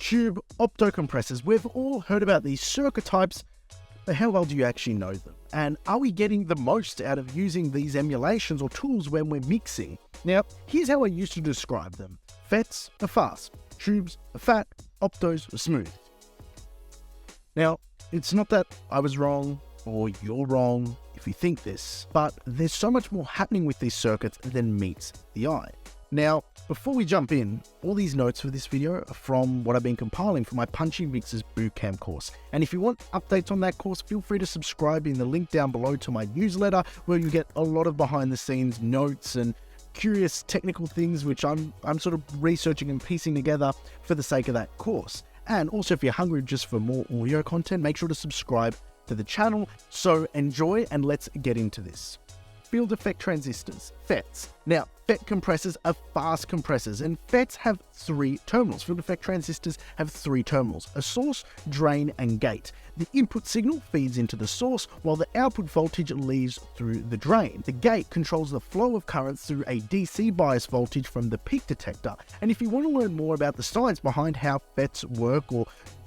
tube, opto compressors. We've all heard about these circuit types, but how well do you actually know them? And are we getting the most out of using these emulations or tools when we're mixing? Now, here's how I used to describe them. FETs are fast, tubes are fat, optos are smooth. Now, it's not that I was wrong or you're wrong if you think this, but there's so much more happening with these circuits than meets the eye. Now, before we jump in, all these notes for this video are from what I've been compiling for my Punchy Mixers Bootcamp course. And if you want updates on that course, feel free to subscribe in the link down below to my newsletter, where you get a lot of behind the scenes notes and curious technical things which I'm sort of researching and piecing together for the sake of that course. And also, if you're hungry just for more audio content, make sure to subscribe to the channel. So enjoy, and let's get into this. Field effect transistors, FETs. Now, FET compressors are fast compressors, and FETs have 3 terminals. Field effect transistors have 3 terminals: a source, drain, and gate. The input signal feeds into the source, while the output voltage leaves through the drain. The gate controls the flow of current through a DC bias voltage from the peak detector. And if you want to learn more about the science behind how FETs work or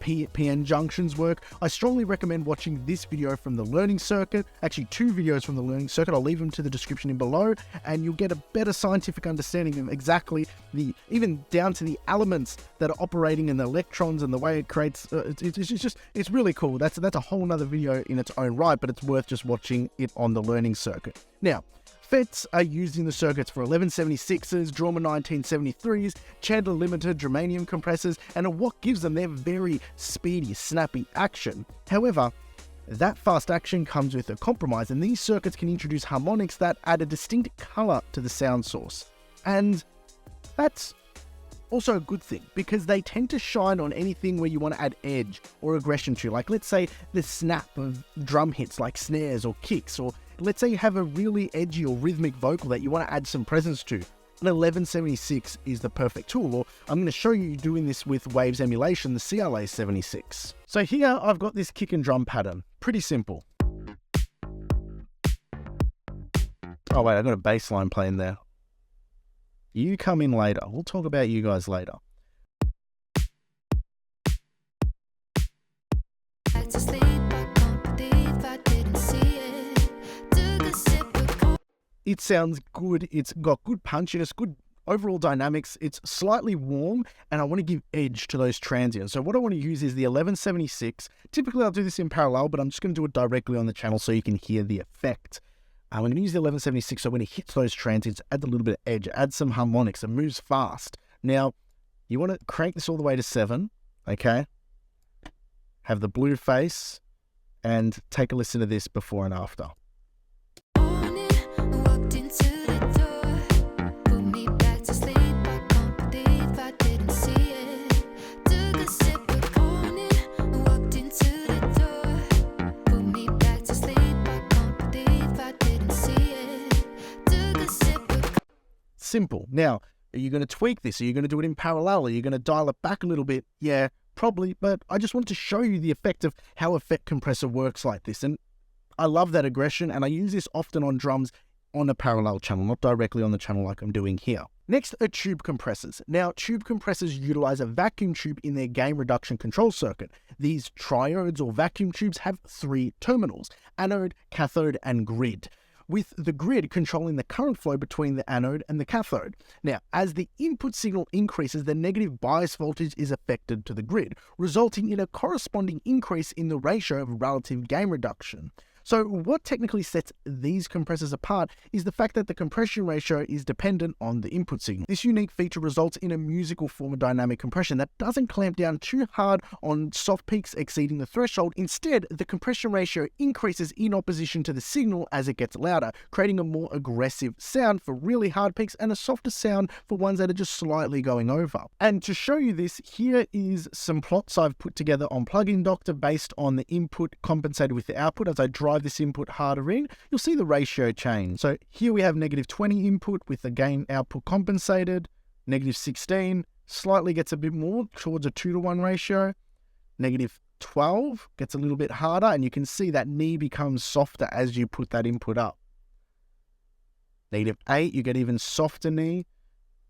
PN junctions work, I strongly recommend watching this video from the learning circuit, actually 2 videos from the learning circuit. I'll leave them to the description in below, and you'll get a better scientific understanding of exactly even down to the elements that are operating in the electrons and the way it creates, it's really cool. That's a whole nother video in its own right, but it's worth just watching it on the learning circuit. Now, FETs are used in the circuits for 1176s, Drama 1973s, Chandler Limited germanium compressors, and are what gives them their very speedy, snappy action. However, that fast action comes with a compromise, and these circuits can introduce harmonics that add a distinct color to the sound source. And that's also a good thing, because they tend to shine on anything where you want to add edge or aggression to, like let's say the snap of drum hits like snares or kicks, or let's say you have a really edgy or rhythmic vocal that you want to add some presence to. An 1176 is the perfect tool, or I'm going to show you doing this with Waves emulation, the CLA 76. So here I've got this kick and drum pattern. Pretty simple. Oh wait, I've got a bass line playing there. You come in later. We'll talk about you guys later. It sounds good. It's got good punchiness, good overall dynamics. It's slightly warm, and I want to give edge to those transients. So what I want to use is the 1176. Typically, I'll do this in parallel, but I'm just going to do it directly on the channel so you can hear the effect. I'm going to use the 1176, so when it hits those transients, add a little bit of edge, add some harmonics, and moves fast. Now, you want to crank this all the way to 7, okay? Have the blue face, and take a listen to this before and after. Simple. Now, are you going to tweak this? Are you going to do it in parallel? Are you going to dial it back a little bit? Yeah, probably, but I just wanted to show you the effect of how a FET compressor works like this. And I love that aggression, and I use this often on drums on a parallel channel, not directly on the channel like I'm doing here. Next are tube compressors. Now, tube compressors utilize a vacuum tube in their gain reduction control circuit. These triodes or vacuum tubes have 3 terminals: anode, cathode, and grid, with the grid controlling the current flow between the anode and the cathode. Now, as the input signal increases, the negative bias voltage is affected to the grid, resulting in a corresponding increase in the ratio of relative gain reduction. So what technically sets these compressors apart is the fact that the compression ratio is dependent on the input signal. This unique feature results in a musical form of dynamic compression that doesn't clamp down too hard on soft peaks exceeding the threshold. Instead, the compression ratio increases in opposition to the signal as it gets louder, creating a more aggressive sound for really hard peaks and a softer sound for ones that are just slightly going over. And to show you this, here is some plots I've put together on Plugin Doctor based on the input compensated with the output. As I drive this input harder in, you'll see the ratio change. So here we have -20 input with the gain output compensated, -16 slightly gets a bit more towards a 2-to-1 ratio, -12 gets a little bit harder, and you can see that knee becomes softer as you put that input up. -8, you get even softer knee.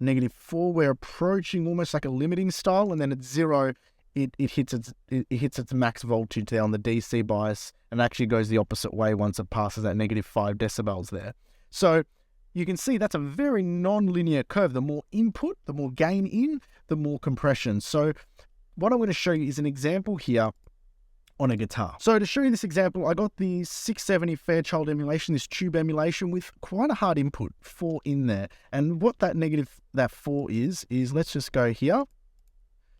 -4, we're approaching almost like a limiting style, and then at 0, it hits its max voltage there on the DC bias, and actually goes the opposite way once it passes that -5 decibels there. So you can see that's a very non-linear curve. The more input, the more gain in, the more compression. So what I'm going to show you is an example here on a guitar. So to show you this example, I got the 670 Fairchild emulation, this tube emulation with quite a hard input, 4 in there. And what that -4 is let's just go here.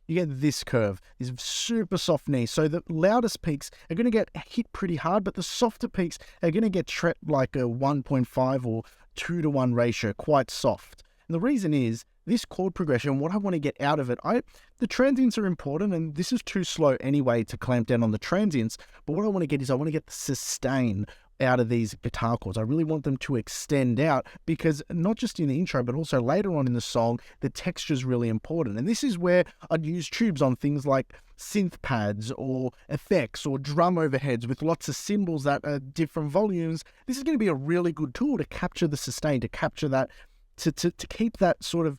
You get this curve, this super soft knee. So the loudest peaks are going to get hit pretty hard, but the softer peaks are going to get trapped like a 1.5 or 2-to-1 ratio, quite soft. And the reason is, this chord progression, what I want to get out of it, the transients are important, and this is too slow anyway to clamp down on the transients, but what I want to get is I want to get the sustain out of these guitar chords. I really want them to extend out, because not just in the intro, but also later on in the song, the texture is really important. And this is where I'd use tubes on things like synth pads or effects or drum overheads with lots of cymbals that are different volumes. This is going to be a really good tool to capture the sustain, to capture that, to keep that sort of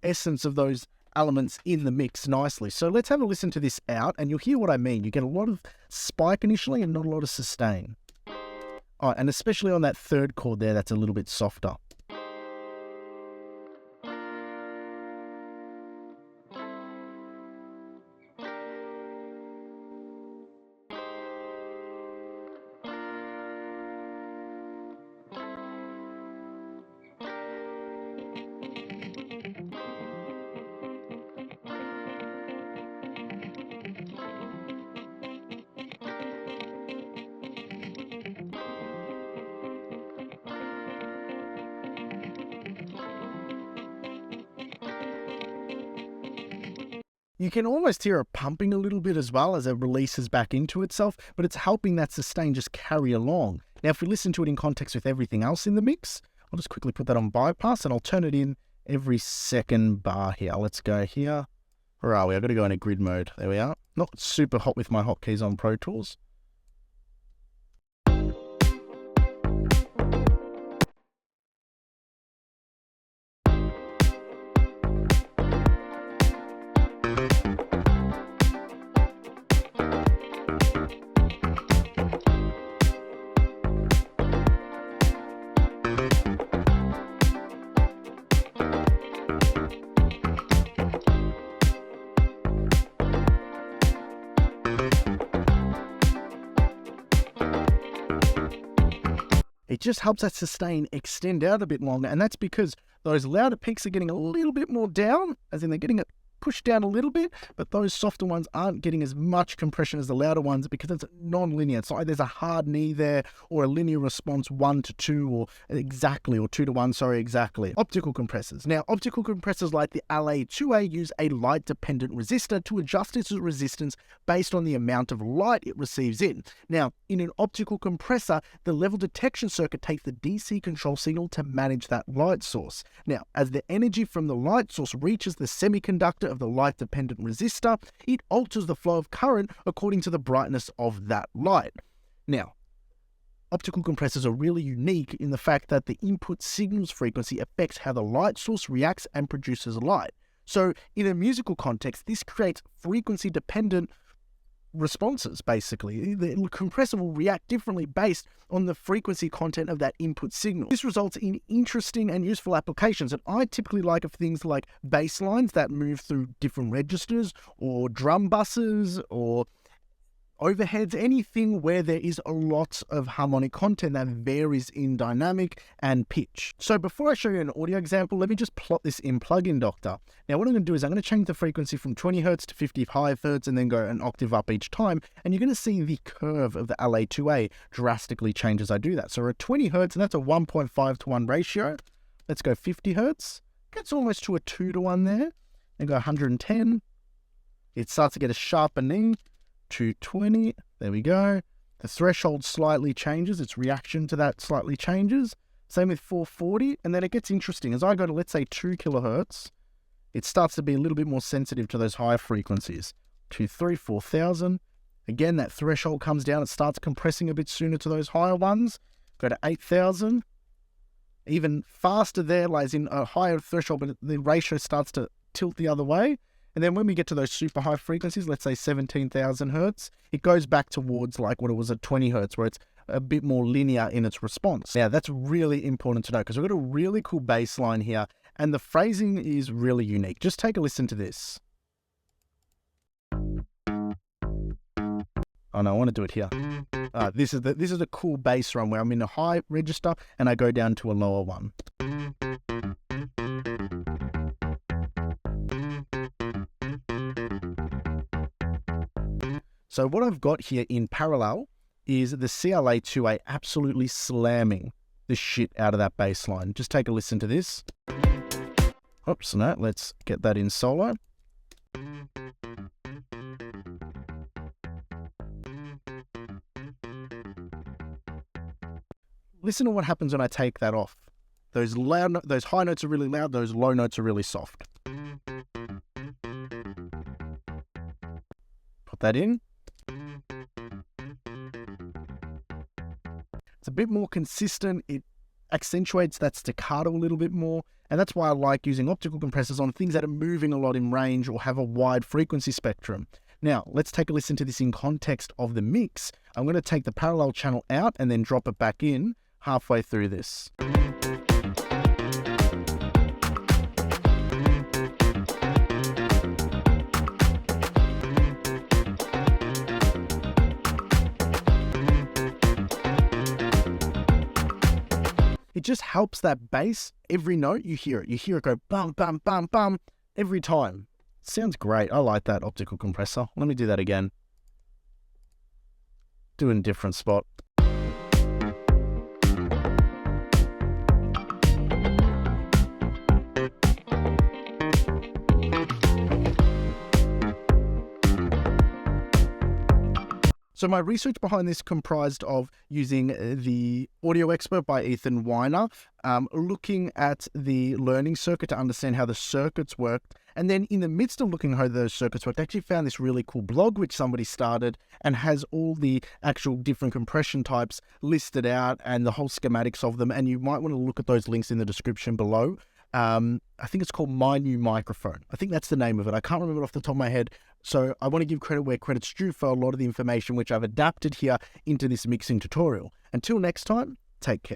essence of those elements in the mix nicely. So let's have a listen to this out, and you'll hear what I mean. You get a lot of spike initially and not a lot of sustain. Oh, and especially on that third chord there, that's a little bit softer. You can almost hear it pumping a little bit as well as it releases back into itself, but it's helping that sustain just carry along. Now, if we listen to it in context with everything else in the mix, I'll just quickly put that on bypass, and I'll turn it in every second bar here. Let's go here. Where are we? I've got to go into grid mode. There we are. Not super hot with my hotkeys on Pro Tools. It just helps that sustain extend out a bit longer, and that's because those louder peaks are getting a little bit more down, as in they're getting it pushed down a little bit, but those softer ones aren't getting as much compression as the louder ones because it's non-linear. It's not like there's a hard knee there or a linear response 1-to-2 or 2-to-1, sorry, exactly. Optical compressors. Now, optical compressors like the LA2A use a light-dependent resistor to adjust its resistance based on the amount of light it receives in. Now, in an optical compressor, the level detection circuit takes the DC control signal to manage that light source. Now, as the energy from the light source reaches the semiconductor of the light-dependent resistor, it alters the flow of current according to the brightness of that light. Now, optical compressors are really unique in the fact that the input signal's frequency affects how the light source reacts and produces light. So, in a musical context, this creates frequency-dependent responses, basically. The compressor will react differently based on the frequency content of that input signal. This results in interesting and useful applications, and I typically like of things like bass lines that move through different registers, or drum buses, or overheads, anything where there is a lot of harmonic content that varies in dynamic and pitch. So before I show you an audio example, let me just plot this in Plugin Doctor. Now what I'm going to do is I'm going to change the frequency from 20 Hz to 55 Hz and then go an octave up each time, and you're going to see the curve of the LA2A drastically change as I do that. So we're at 20 Hz, and that's a 1.5-to-1 ratio. Let's go 50 Hz. Gets almost to a 2-to-1 there. Then go 110. It starts to get a sharper knee. 220, there we go. The threshold slightly changes, its reaction to that slightly changes. Same with 440, and then it gets interesting. As I go to, let's say, 2 kilohertz, it starts to be a little bit more sensitive to those higher frequencies. 2, 3, 4,000. Again, that threshold comes down, it starts compressing a bit sooner to those higher ones. Go to 8,000. Even faster there, lies in a higher threshold, but the ratio starts to tilt the other way. And then when we get to those super high frequencies, let's say 17,000 hertz, it goes back towards like what it was at 20 hertz, where it's a bit more linear in its response. Now, that's really important to know because we've got a really cool bass line here, and the phrasing is really unique. Just take a listen to this. Oh no, I want to do it here. This is a cool bass run where I'm in a high register and I go down to a lower one. So what I've got here in parallel is the CLA2A absolutely slamming the shit out of that bass line. Just take a listen to this. Oops, no, let's get that in solo. Listen to what happens when I take that off. Those high notes are really loud, those low notes are really soft. Put that in. It's a bit more consistent. It accentuates that staccato a little bit more. And that's why I like using optical compressors on things that are moving a lot in range or have a wide frequency spectrum. Now, let's take a listen to this in context of the mix. I'm going to take the parallel channel out and then drop it back in halfway through this. It just helps that bass. Every note you hear it go bum, bum, bum, bum every time. Sounds great. I like that optical compressor. Let me do that again. Do it in a different spot. So my research behind this comprised of using the Audio Expert by Ethan Weiner, looking at the learning circuit to understand how the circuits worked. And then in the midst of looking at how those circuits worked, I actually found this really cool blog which somebody started and has all the actual different compression types listed out and the whole schematics of them. And you might want to look at those links in the description below. I think it's called My New Microphone. I think that's the name of it. I can't remember it off the top of my head. So I want to give credit where credit's due for a lot of the information which I've adapted here into this mixing tutorial. Until next time, take care.